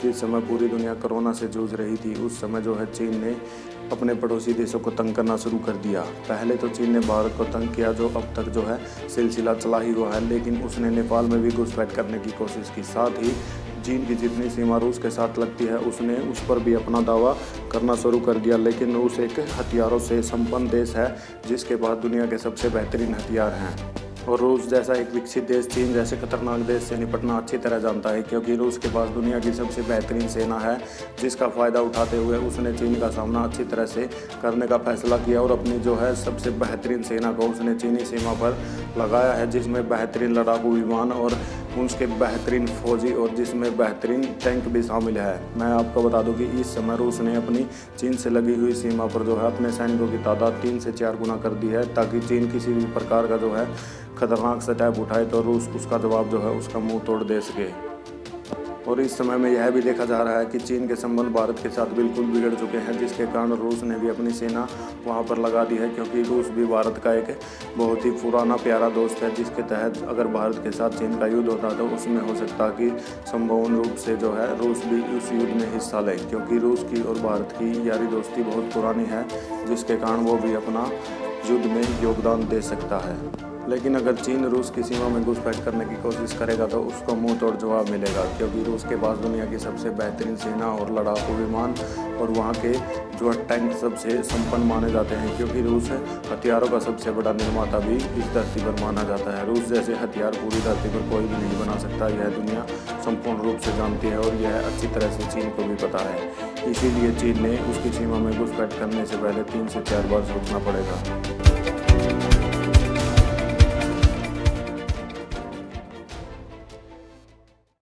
जिस समय पूरी दुनिया कोरोना से जूझ रही थी, उस समय जो है चीन ने अपने पड़ोसी देशों को तंग करना शुरू कर दिया। पहले तो चीन ने भारत को तंग किया, जो अब तक जो है सिलसिला चला ही हुआ है, लेकिन उसने नेपाल में भी घुसपैठ करने की कोशिश की। साथ ही चीन की जितनी सीमा रूस के साथ लगती है, उसने उस पर भी अपना दावा करना शुरू कर दिया। लेकिन रूस एक हथियारों से संपन्न देश है, जिसके पास दुनिया के सबसे बेहतरीन हथियार हैं। और रूस जैसा एक विकसित देश चीन जैसे खतरनाक देश से निपटना अच्छी तरह जानता है, क्योंकि रूस के पास दुनिया की सबसे बेहतरीन सेना है, जिसका फ़ायदा उठाते हुए उसने चीन का सामना अच्छी तरह से करने का फैसला किया और अपनी जो है सबसे बेहतरीन सेना को उसने चीनी सीमा पर लगाया है, जिसमें बेहतरीन लड़ाकू विमान और उसके बेहतरीन फौजी और जिसमें बेहतरीन टैंक भी शामिल है। मैं आपको बता दूं कि इस समय रूस ने अपनी चीन से लगी हुई सीमा पर जो है अपने सैनिकों की तादाद 3 से 4 गुना कर दी है, ताकि चीन किसी भी प्रकार का जो है खतरनाक स्टेप उठाए तो रूस उसका जवाब जो है उसका मुंह तोड़ दे सके। और इस समय में यह भी देखा जा रहा है कि चीन के संबंध भारत के साथ बिल्कुल बिगड़ चुके हैं, जिसके कारण रूस ने भी अपनी सेना वहां पर लगा दी है, क्योंकि रूस भी भारत का एक बहुत ही पुराना प्यारा दोस्त है, जिसके तहत अगर भारत के साथ चीन का युद्ध होता तो उसमें हो सकता कि संभवतः रूप से जो है रूस भी उस युद्ध में हिस्सा ले, क्योंकि रूस की और भारत की यारी दोस्ती बहुत पुरानी है, जिसके कारण वो भी अपना युद्ध में योगदान दे सकता है। लेकिन अगर चीन रूस की सीमा में घुसपैठ करने की कोशिश करेगा तो उसको मुंह तोड़ जवाब मिलेगा, क्योंकि रूस के पास दुनिया की सबसे बेहतरीन सेना और लड़ाकू विमान और वहाँ के जो टैंक सबसे संपन्न माने जाते हैं, क्योंकि रूस हथियारों का सबसे बड़ा निर्माता भी इस धरती पर माना जाता है। रूस जैसे हथियार पूरी धरती पर कोई भी नहीं बना सकता, यह दुनिया संपूर्ण रूप से जानती है और यह अच्छी तरह से चीन को भी पता है। इसीलिए चीन ने उसकी सीमा में घुसपैठ करने से पहले 3 से 4 बार सोचना पड़ेगा।